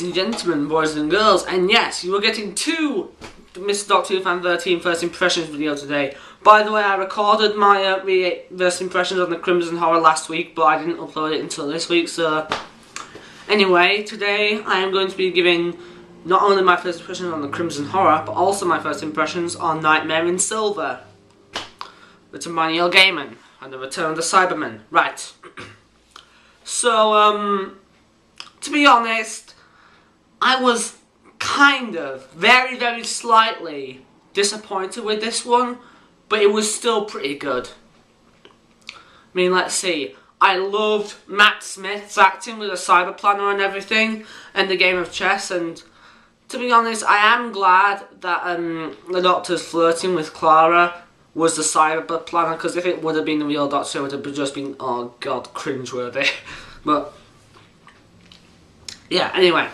Ladies and gentlemen, boys and girls, and yes, you are getting two Mr. Doctor Who Fan 13 First Impressions video today. By the way, I recorded my first impressions on the Crimson Horror last week, but I didn't upload it until this week, so... Anyway, today I am going to be giving not only my first impressions on the Crimson Horror, but also my first impressions on Nightmare in Silver, written by Neil Gaiman, and the Return of the Cybermen. Right. So, to be honest, I was kind of, very, very slightly disappointed with this one, but it was still pretty good. I mean, let's see. I loved Matt Smith's acting with the cyber planner and everything, and the game of chess, and to be honest, I am glad that the Doctor's flirting with Clara was the cyber planner, because if it would have been the real Doctor, it would have just been, oh god, cringeworthy. But, yeah, anyway.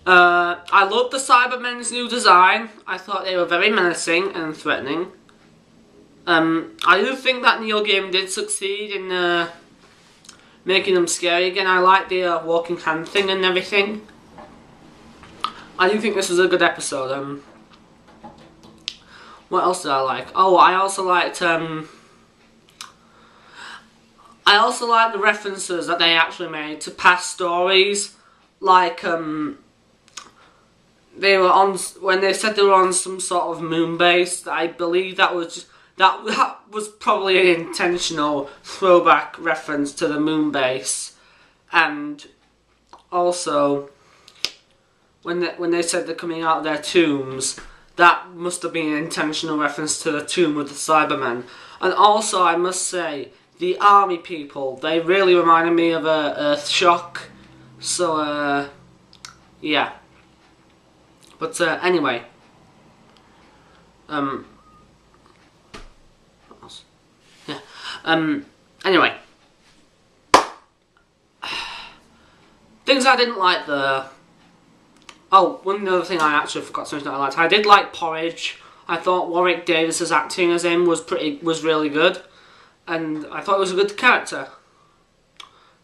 I loved the Cybermen's new design. I thought they were very menacing and threatening. I do think that Neil Gaiman did succeed in making them scary again. I like the walking hand thing and everything. I do think this was a good episode. What else did I like? Oh, I also liked the references that they actually made to past stories, like they were on, when they said they were on some sort of moon base. I believe that was probably an intentional throwback reference to the moon base, and also when they said they're coming out of their tombs, that must have been an intentional reference to the tomb of the Cybermen. And also, I must say, the army people, they really reminded me of Earthshock. So, yeah. But, anyway. What else? Yeah. Anyway. Things I didn't like there. Oh, one other thing I actually forgot to mention that I liked. I did like Porridge. I thought Warwick Davis's acting as him was really good. And I thought it was a good character.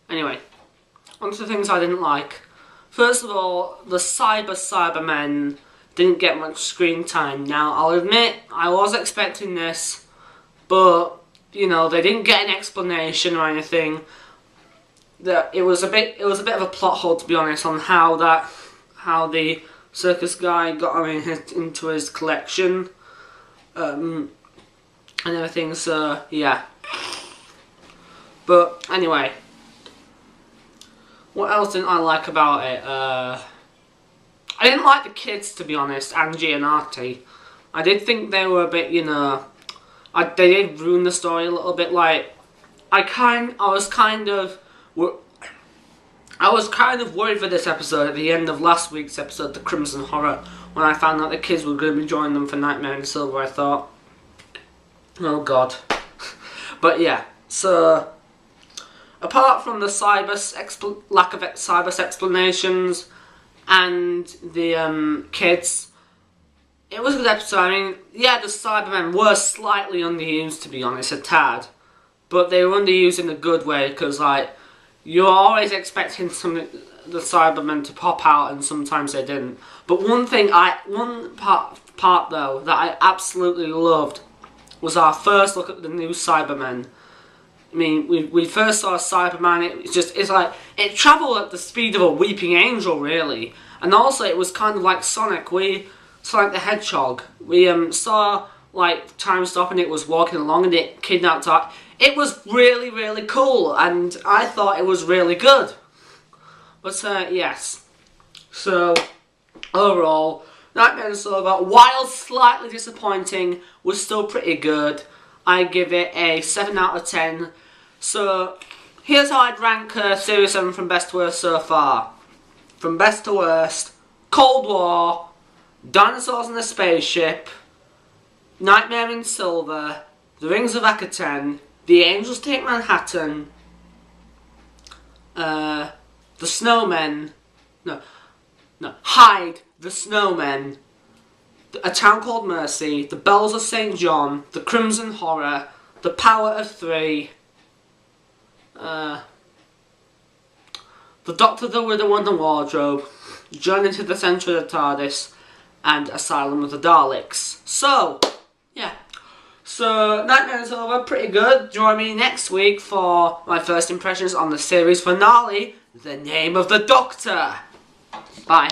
Anyway, on to the things I didn't like. First of all, the Cybermen didn't get much screen time. Now, I'll admit, I was expecting this, but, you know, they didn't get an explanation or anything. It was a bit of a plot hole, to be honest, on how the circus guy got into his collection, and everything, so, yeah. But, anyway, what else didn't I like about it? I didn't like the kids, to be honest, Angie and Artie. I did think they were a bit, you know, they did ruin the story a little bit. Like, I was kind of worried for this episode at the end of last week's episode, The Crimson Horror, when I found out the kids were going to be joining them for Nightmare in Silver. I thought, oh god. But yeah, so apart from the lack of cyber explanations and the kids, it was a good episode. I mean, yeah, the Cybermen were slightly underused, to be honest, a tad, but they were underused in a good way, because like, you're always expecting the Cybermen to pop out, and sometimes they didn't. But one part though that I absolutely loved was our first look at the new Cybermen. I mean, we first saw a Cyberman. It's like it travelled at the speed of a weeping angel, really. And also, it was kind of like Sonic. Sonic the Hedgehog. We saw like time stop, and it was walking along, and it kidnapped our. It was really, really cool, and I thought it was really good. But, yes. So, overall, Nightmare in Silver, while slightly disappointing, was still pretty good. I give it a 7 out of 10. So, here's how I'd rank Series 7 from best to worst so far. From best to worst, Cold War, Dinosaurs in a Spaceship, Nightmare in Silver, The Rings of Akaten, The Angels Take Manhattan, The Snowmen, Hyde, The Snowmen, A Town Called Mercy, The Bells of St. John, The Crimson Horror, The Power of Three, The Doctor, the Widow and the Wardrobe, Journey to the Centre of the TARDIS, and Asylum with the Daleks. So, yeah. So, Nightmare is over, pretty good. Join me next week for my first impressions on the series finale, The Name of the Doctor. Bye.